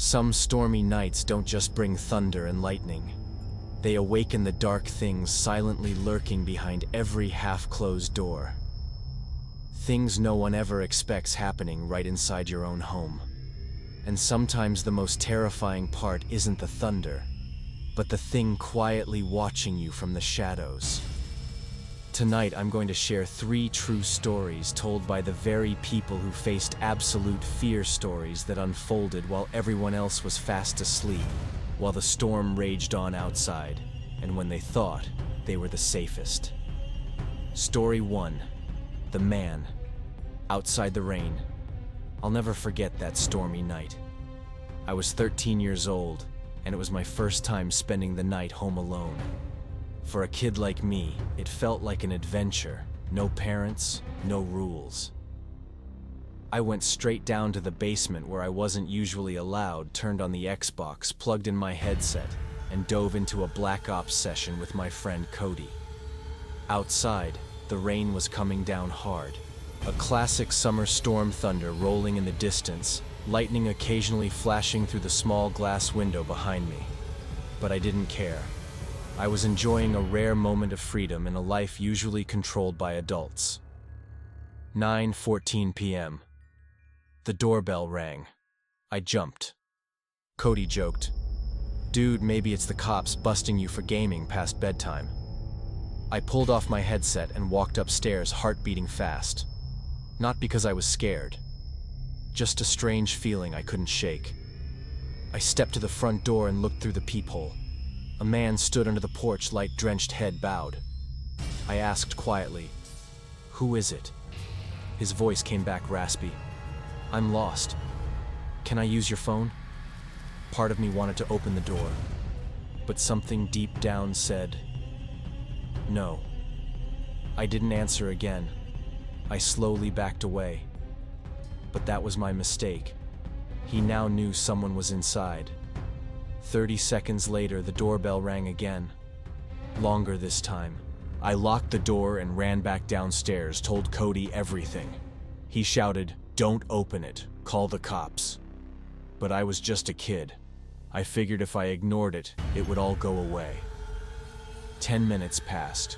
Some stormy nights don't just bring thunder and lightning. They awaken the dark things silently lurking behind every half-closed door. Things no one ever expects happening right inside your own home. And sometimes the most terrifying part isn't the thunder, but the thing quietly watching you from the shadows. Tonight I'm going to share 3 true stories told by the very people who faced absolute fear, stories that unfolded while everyone else was fast asleep, while the storm raged on outside, and when they thought they were the safest. Story 1. The Man. Outside the rain. I'll never forget that stormy night. I was 13 years old, and it was my first time spending the night home alone. For a kid like me, it felt like an adventure. No parents, no rules. I went straight down to the basement where I wasn't usually allowed, turned on the Xbox, plugged in my headset, and dove into a Black Ops session with my friend Cody. Outside, the rain was coming down hard. A classic summer storm, thunder rolling in the distance, lightning occasionally flashing through the small glass window behind me. But I didn't care. I was enjoying a rare moment of freedom in a life usually controlled by adults. 9:14 p.m. The doorbell rang. I jumped. Cody joked, "Dude, maybe it's the cops busting you for gaming past bedtime." I pulled off my headset and walked upstairs, heart beating fast. Not because I was scared. Just a strange feeling I couldn't shake. I stepped to the front door and looked through the peephole. A man stood under the porch, light-drenched, head bowed. I asked quietly, "Who is it?" His voice came back raspy. "I'm lost. Can I use your phone?" Part of me wanted to open the door, but something deep down said, "No." I didn't answer again. I slowly backed away. But that was my mistake. He now knew someone was inside. 30 seconds later, the doorbell rang again. Longer this time. I locked the door and ran back downstairs, told Cody everything. He shouted, "Don't open it, call the cops." But I was just a kid. I figured if I ignored it, it would all go away. 10 minutes passed.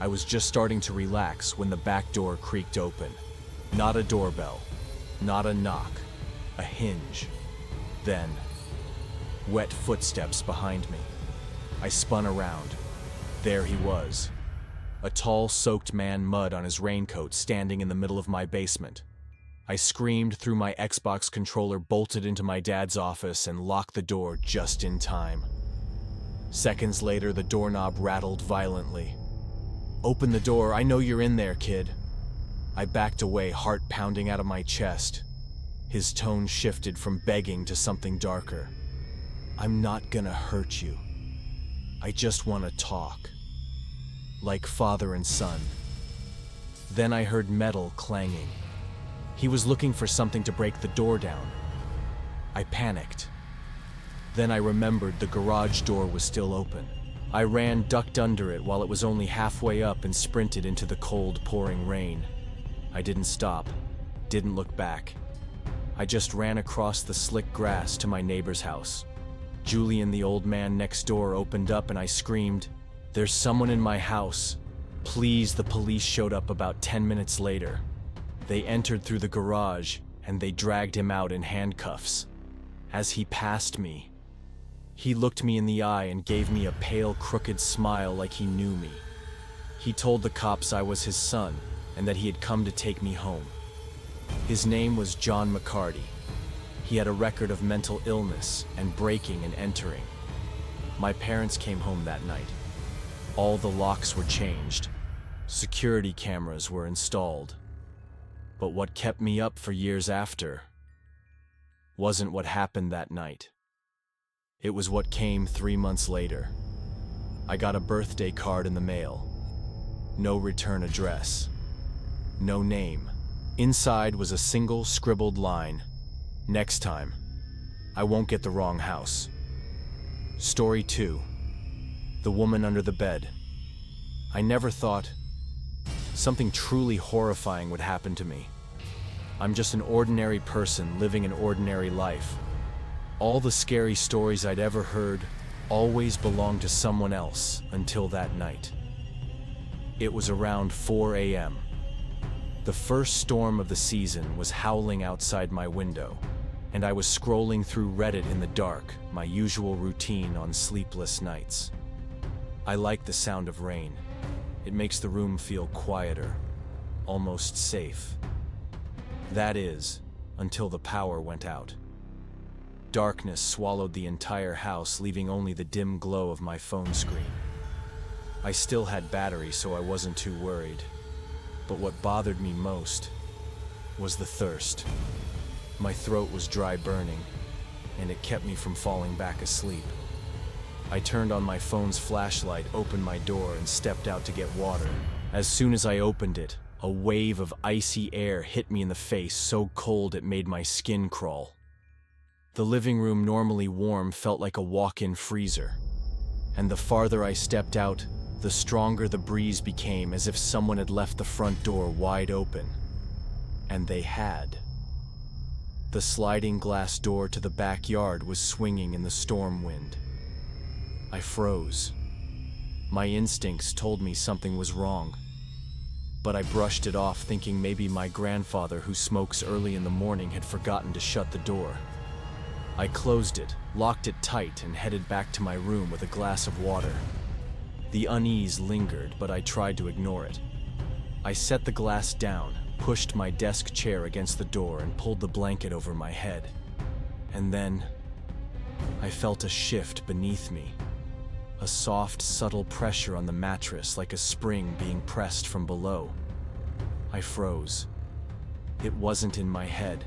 I was just starting to relax when the back door creaked open. Not a doorbell, not a knock, a hinge. Then, wet footsteps behind me. I spun around. There he was. A tall, soaked man, mud on his raincoat, standing in the middle of my basement. I screamed, threw my Xbox controller, bolted into my dad's office, and locked the door just in time. Seconds later, the doorknob rattled violently. "Open the door, I know you're in there, kid." I backed away, heart pounding out of my chest. His tone shifted from begging to something darker. "I'm not gonna hurt you. I just want to talk. Like father and son." Then I heard metal clanging. He was looking for something to break the door down. I panicked. Then I remembered the garage door was still open. I ran, ducked under it while it was only halfway up, and sprinted into the cold, pouring rain. I didn't stop, didn't look back. I just ran across the slick grass to my neighbor's house. Julian, the old man next door, opened up and I screamed, "There's someone in my house. Please." The police showed up about 10 minutes later. They entered through the garage and they dragged him out in handcuffs. As he passed me, he looked me in the eye and gave me a pale, crooked smile like he knew me. He told the cops I was his son and that he had come to take me home. His name was John McCarty. He had a record of mental illness and breaking and entering. My parents came home that night. All the locks were changed. Security cameras were installed. But what kept me up for years after wasn't what happened that night. It was what came 3 months later. I got a birthday card in the mail. No return address. No name. Inside was a single scribbled line. "Next time, I won't get the wrong house." Story 2. The Woman Under the Bed. I never thought something truly horrifying would happen to me. I'm just an ordinary person living an ordinary life. All the scary stories I'd ever heard always belonged to someone else until that night. It was around 4 a.m. The first storm of the season was howling outside my window, and I was scrolling through Reddit in the dark, my usual routine on sleepless nights. I like the sound of rain. It makes the room feel quieter, almost safe. That is, until the power went out. Darkness swallowed the entire house, leaving only the dim glow of my phone screen. I still had battery, so I wasn't too worried. But what bothered me most was the thirst. My throat was dry burning, and it kept me from falling back asleep. I turned on my phone's flashlight, opened my door, and stepped out to get water. As soon as I opened it, a wave of icy air hit me in the face, so cold it made my skin crawl. The living room, normally warm, felt like a walk-in freezer. And the farther I stepped out, the stronger the breeze became, as if someone had left the front door wide open. And they had. The sliding glass door to the backyard was swinging in the storm wind. I froze. My instincts told me something was wrong. But I brushed it off, thinking maybe my grandfather, who smokes early in the morning, had forgotten to shut the door. I closed it, locked it tight, and headed back to my room with a glass of water. The unease lingered, but I tried to ignore it. I set the glass down, pushed my desk chair against the door, and pulled the blanket over my head. And then, I felt a shift beneath me. A soft, subtle pressure on the mattress, like a spring being pressed from below. I froze. It wasn't in my head.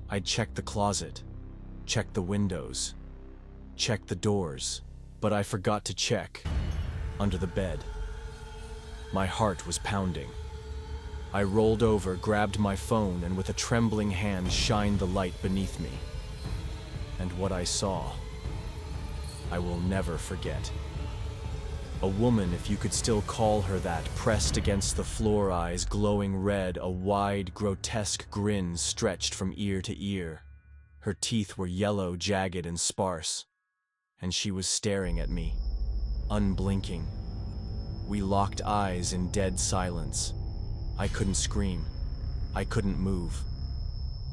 I'd checked the closet, checked the windows, checked the doors, but I forgot to check under the bed. My heart was pounding. I rolled over, grabbed my phone, and with a trembling hand shined the light beneath me. And what I saw, I will never forget. A woman, if you could still call her that, pressed against the floor, eyes glowing red, a wide, grotesque grin stretched from ear to ear. Her teeth were yellow, jagged, and sparse, and she was staring at me, unblinking. We locked eyes in dead silence. I couldn't scream. I couldn't move.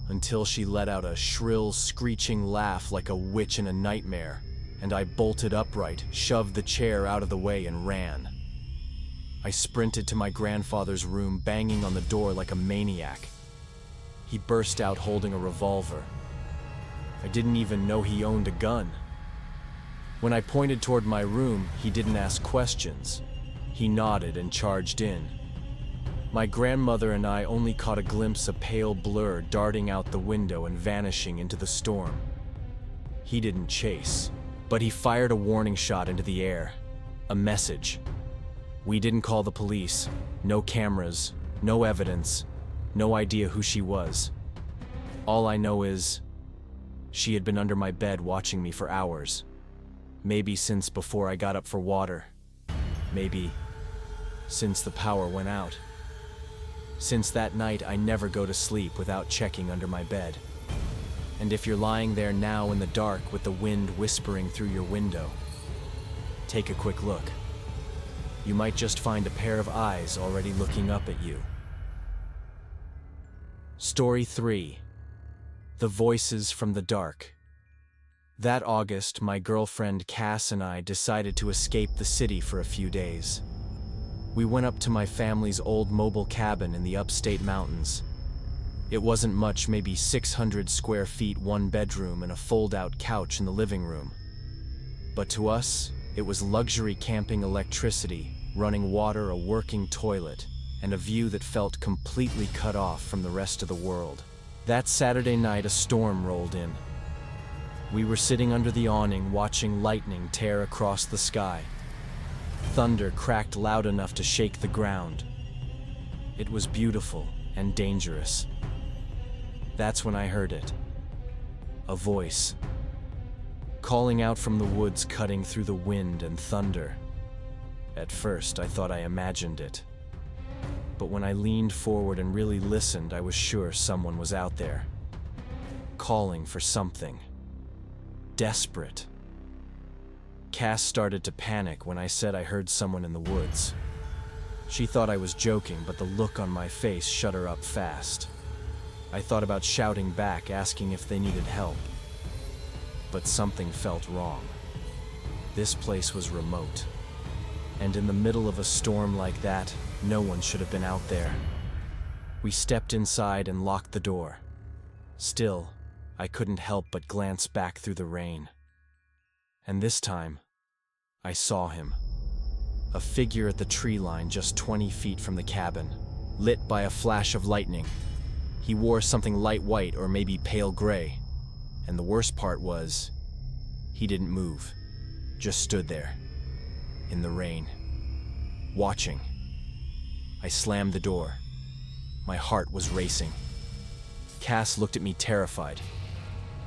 Until she let out a shrill, screeching laugh like a witch in a nightmare, and I bolted upright, shoved the chair out of the way, and ran. I sprinted to my grandfather's room, banging on the door like a maniac. He burst out holding a revolver. I didn't even know he owned a gun. When I pointed toward my room, he didn't ask questions. He nodded and charged in. My grandmother and I only caught a glimpse, a pale blur darting out the window and vanishing into the storm. He didn't chase, but he fired a warning shot into the air. A message. We didn't call the police. No cameras, no evidence, no idea who she was. All I know is, she had been under my bed watching me for hours. Maybe since before I got up for water. Maybe since the power went out. Since that night, I never go to sleep without checking under my bed. And if you're lying there now in the dark with the wind whispering through your window, take a quick look. You might just find a pair of eyes already looking up at you. Story 3. The Voices from the Dark. That August, my girlfriend Cass and I decided to escape the city for a few days. We went up to my family's old mobile cabin in the upstate mountains. It wasn't much, maybe 600 square feet, one bedroom, and a fold-out couch in the living room. But to us, it was luxury camping, electricity, running water, a working toilet, and a view that felt completely cut off from the rest of the world. That Saturday night, a storm rolled in. We were sitting under the awning, watching lightning tear across the sky. Thunder cracked loud enough to shake the ground. It was beautiful and dangerous. That's when I heard it. A voice. Calling out from the woods, cutting through the wind and thunder. At first, I thought I imagined it. But when I leaned forward and really listened, I was sure someone was out there. Calling for something. desperate. Cass started to panic when I said I heard someone in the woods. She thought I was joking, but the look on my face shut her up fast. I thought about shouting back, asking if they needed help. But something felt wrong. This place was remote. And in the middle of a storm like that, no one should have been out there. We stepped inside and locked the door. Still, I couldn't help but glance back through the rain. And this time, I saw him. A figure at the tree line just 20 feet from the cabin, lit by a flash of lightning. He wore something light white or maybe pale gray. And the worst part was, he didn't move, just stood there, in the rain, watching. I slammed the door. My heart was racing. Cass looked at me terrified.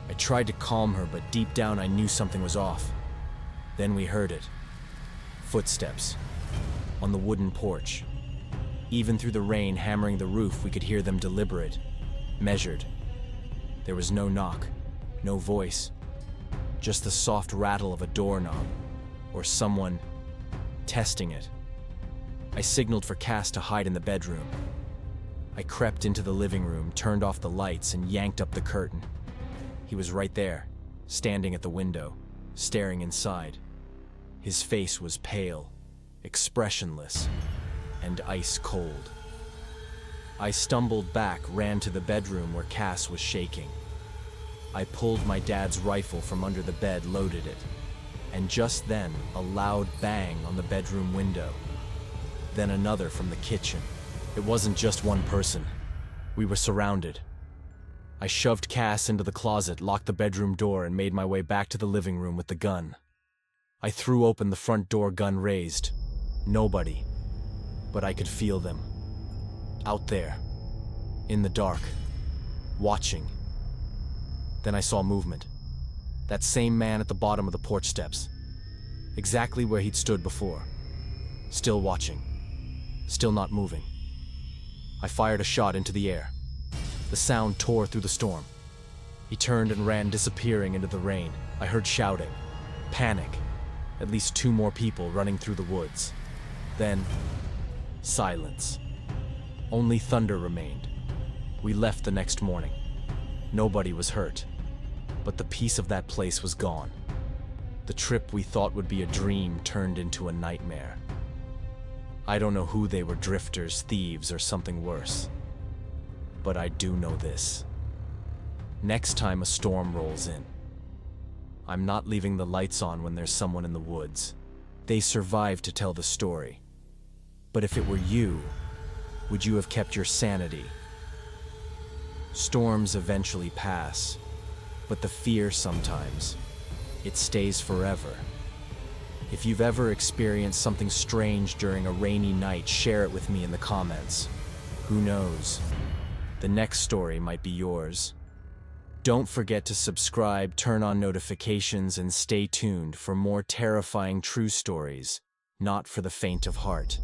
I tried to calm her, but deep down I knew something was off. Then we heard it. Footsteps. On the wooden porch. Even through the rain hammering the roof, we could hear them deliberate, measured. There was no knock, no voice. Just the soft rattle of a doorknob, or someone testing it. I signaled for Cass to hide in the bedroom. I crept into the living room, turned off the lights, and yanked up the curtain. He was right there, standing at the window, staring inside. His face was pale, expressionless, and ice cold. I stumbled back, ran to the bedroom where Cass was shaking. I pulled my dad's rifle from under the bed, loaded it, and just then, a loud bang on the bedroom window. Then another from the kitchen. It wasn't just one person. We were surrounded. I shoved Cass into the closet, locked the bedroom door, and made my way back to the living room with the gun. I threw open the front door, gun raised. Nobody. But I could feel them. Out there. In the dark. Watching. Then I saw movement. That same man at the bottom of the porch steps. Exactly where he'd stood before. Still watching. Still not moving. I fired a shot into the air. The sound tore through the storm. He turned and ran, disappearing into the rain. I heard shouting. Panic. At least 2 more people running through the woods. Then, silence. Only thunder remained. We left the next morning. Nobody was hurt. But the peace of that place was gone. The trip we thought would be a dream turned into a nightmare. I don't know who they were, drifters, thieves, or something worse. But I do know this. Next time a storm rolls in, I'm not leaving the lights on when there's someone in the woods. They survived to tell the story. But if it were you, would you have kept your sanity? Storms eventually pass, but the fear sometimes, it stays forever. If you've ever experienced something strange during a rainy night, share it with me in the comments. Who knows? The next story might be yours. Don't forget to subscribe, turn on notifications, and stay tuned for more terrifying true stories, not for the faint of heart.